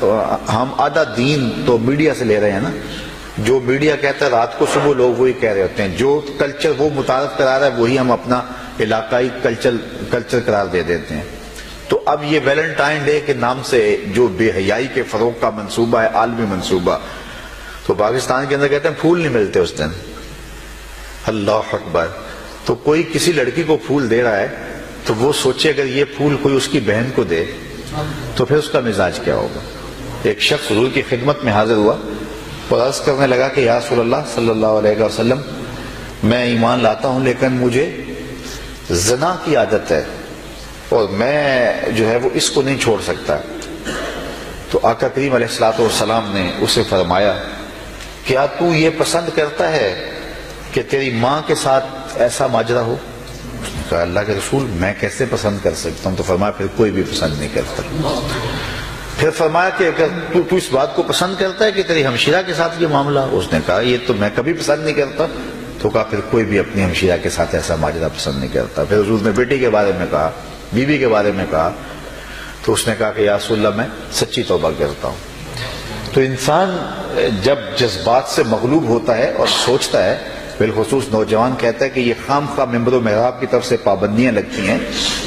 تو ہم آدھا دین تو میڈیا سے لے رہے ہیں نا. جو میڈیا کہتا ہے رات کو صبح لوگ وہی کہہ رہے ہوتے ہیں. جو کلچر وہ متعارف کرا رہا ہے وہی ہم اپنا علاقائی کلچر قرار دے دیتے ہیں. تو اب یہ ویلنٹائن ڈے کے نام سے جو بے حیائی کے فروغ کا منصوبہ ہے، عالمی منصوبہ، تو پاکستان کے اندر کہتے ہیں پھول نہیں ملتے اس دن. اللہ اکبر. تو کوئی کسی لڑکی کو پھول دے رہا ہے تو وہ سوچے اگر یہ پھول کوئی اس کی بہن کو دے تو پھر اس کا مزاج کیا ہوگا. ایک شخص حضور کی خدمت میں حاضر ہوا اور عرض کرنے لگا کہ یا رسول اللہ صلی اللہ علیہ وسلم، میں ایمان لاتا ہوں لیکن مجھے زنا کی عادت ہے اور میں جو ہے وہ اس کو نہیں چھوڑ سکتا. تو آقا کریم علیہ الصلوۃ والسلام نے اسے فرمایا کیا تو یہ پسند کرتا ہے کہ تیری ماں کے ساتھ ایسا ماجرا ہو؟ اس نے کہا اللہ کے رسول میں کیسے پسند کر سکتا ہوں؟ تو فرمایا پھر کوئی بھی پسند نہیں کرتا. پھر فرمایا کہ اگر تو اس بات کو پسند کرتا ہے کہ تیری ہمشیرہ کے ساتھ یہ معاملہ؟ اس نے کہا یہ تو میں کبھی پسند نہیں کرتا. تو کہا پھر کوئی بھی اپنی ہمشیرہ کے ساتھ ایسا ماجرا پسند نہیں کرتا. پھر حضور نے بیٹی کے بارے میں کہا، بیوی کے بارے میں کہا. تو اس نے کہا کہ یا رسول اللہ میں سچی توبہ کرتا ہوں. تو انسان جب جذبات سے مغلوب ہوتا ہے اور سوچتا ہے، بالخصوص نوجوان کہتا ہے کہ یہ خام خواہ ممبر و محراب کی طرف سے پابندیاں لگتی ہیں،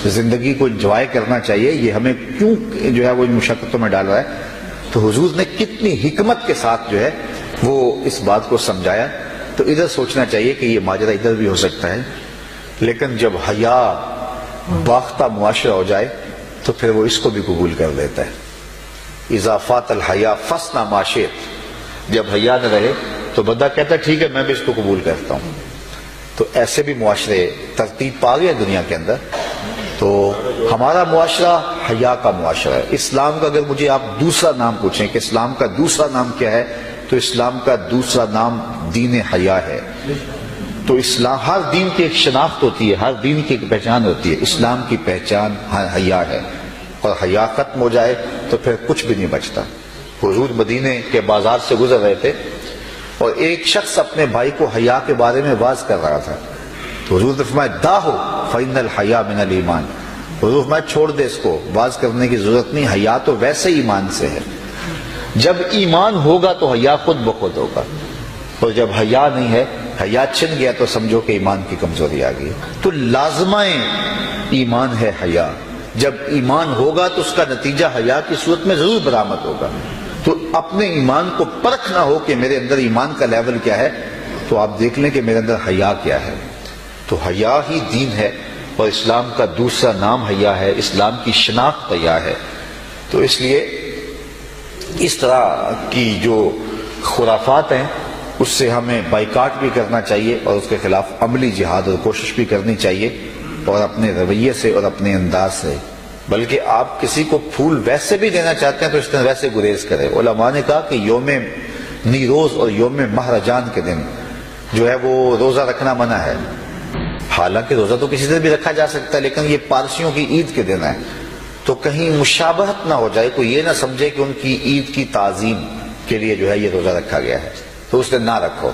زندگی کو انجوائے کرنا چاہیے، یہ ہمیں کیوں جو ہے وہ ان مشقتوں میں ڈال رہا ہے. تو حضور نے کتنی حکمت کے ساتھ جو ہے وہ اس بات کو سمجھایا. تو ادھر سوچنا چاہیے کہ یہ ماجرا ادھر بھی ہو سکتا ہے، لیکن جب حیا باختہ معاشرہ ہو جائے تو پھر وہ اس کو بھی قبول کر لیتا ہے. اضافات الحیا فصنا ما شئت. جب حیا نہ رہے تو بندہ کہتا ہے ٹھیک ہے میں بھی اس کو قبول کرتا ہوں. تو ایسے بھی معاشرے ترتیب پا گئے دنیا کے اندر. تو ہمارا معاشرہ حیا کا معاشرہ ہے. اسلام کا اگر مجھے آپ دوسرا نام پوچھیں کہ اسلام کا دوسرا نام کیا ہے، تو اسلام کا دوسرا نام دین حیا ہے. تو اسلام، ہر دین کی ایک شناخت ہوتی ہے، ہر دین کی ایک پہچان ہوتی ہے. اسلام کی پہچان حیا ہے، اور حیا ختم ہو جائے تو پھر کچھ بھی نہیں بچتا. حضور مدینے کے بازار سے گزر رہے تھے اور ایک شخص اپنے بھائی کو حیا کے بارے میں واز کر رہا تھا. تو حضور نے فرمایا داہو فإن الحیا من الایمان. حضور فرمایا چھوڑ دے اس کو، واز کرنے کی ضرورت نہیں، حیا تو ویسے ایمان سے ہے. جب ایمان ہوگا تو حیا خود بخود ہوگا، اور جب حیا نہیں ہے، حیا چھن گیا تو سمجھو کہ ایمان کی کمزوری آ گئی. تو لازمہ ایمان ہے حیا. جب ایمان ہوگا تو اس کا نتیجہ حیا کی صورت میں ضرور برآمد ہوگا. تو اپنے ایمان کو پرکھنا ہو کہ میرے اندر ایمان کا لیول کیا ہے، تو آپ دیکھ لیں کہ میرے اندر حیا کیا ہے. تو حیا ہی دین ہے، اور اسلام کا دوسرا نام حیا ہے، اسلام کی شناخت حیا ہے. تو اس لیے اس طرح کی جو خرافات ہیں اس سے ہمیں بائیکاٹ بھی کرنا چاہیے، اور اس کے خلاف عملی جہاد اور کوشش بھی کرنی چاہیے، اور اپنے رویے سے اور اپنے انداز سے. بلکہ آپ کسی کو پھول ویسے بھی دینا چاہتے ہیں تو اس طرح ویسے گریز کرے. علماء نے کہا کہ یوم نیروز اور یوم مہرجان کے دن جو ہے وہ روزہ رکھنا منع ہے. حالانکہ روزہ تو کسی دن بھی رکھا جا سکتا ہے، لیکن یہ پارسیوں کی عید کے دن ہے، تو کہیں مشابہت نہ ہو جائے، کوئی یہ نہ سمجھے کہ ان کی عید کی تعظیم کے لیے جو ہے یہ روزہ رکھا گیا ہے، تو اس دن نہ رکھو.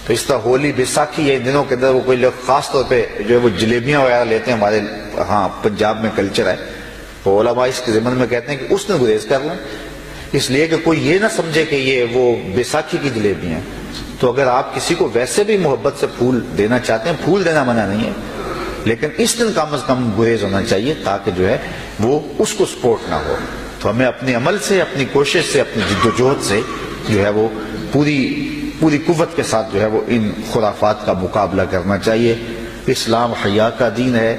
تو اس طرح ہولی، بیساکھی، یہ دنوں کے اندر وہ کوئی لوگ خاص طور پہ جو ہے وہ جلیبیاں وغیرہ لیتے ہیں. ہمارے ہاں پنجاب میں کلچر ہے، تو علماء اس کے ضمن میں کہتے ہیں کہ اس نے گریز کر لیں، اس لیے کہ کوئی یہ نہ سمجھے کہ یہ وہ بیساکھی کی جلیبیاں ہیں. تو اگر آپ کسی کو ویسے بھی محبت سے پھول دینا چاہتے ہیں، پھول دینا منع نہیں ہے، لیکن اس دن کم از کم گریز ہونا چاہیے تاکہ جو ہے وہ اس کو سپورٹ نہ ہو. تو ہمیں اپنے عمل سے، اپنی کوشش سے، اپنی جدوجہد سے جو ہے وہ پوری قوت کے ساتھ جو ہے وہ ان خرافات کا مقابلہ کرنا چاہیے. اسلام حیا کا دین ہے.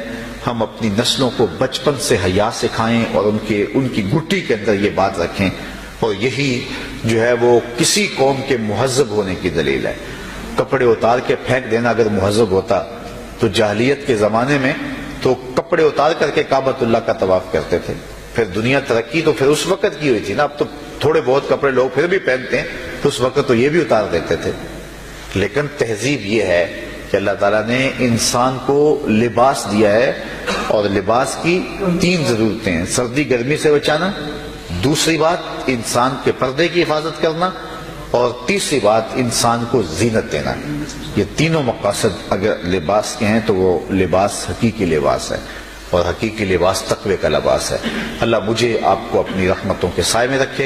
ہم اپنی نسلوں کو بچپن سے حیا سکھائیں اور ان کی گٹی کے اندر یہ بات رکھیں، اور یہی جو ہے وہ کسی قوم کے مہذب ہونے کی دلیل ہے. کپڑے اتار کے پھینک دینا اگر مہذب ہوتا تو جاہلیت کے زمانے میں تو کپڑے اتار کر کے کعبۃ اللہ کا طواف کرتے تھے. پھر دنیا ترقی تو پھر اس وقت کی ہوئی تھی نا، اب تو تھوڑے بہت کپڑے لوگ پھر بھی پہنتے ہیں، تو اس وقت تو یہ بھی اتار دیتے تھے. لیکن تہذیب یہ ہے کہ اللہ تعالیٰ نے انسان کو لباس دیا ہے، اور لباس کی 3 ضرورتیں ہیں: سردی گرمی سے بچانا، دوسری بات انسان کے پردے کی حفاظت کرنا، اور تیسری بات انسان کو زینت دینا. یہ تینوں مقاصد اگر لباس کے ہیں تو وہ لباس حقیقی لباس ہے، اور حقیقی لباس تقوی کا لباس ہے. اللہ مجھے آپ کو اپنی رحمتوں کے سائے میں رکھے.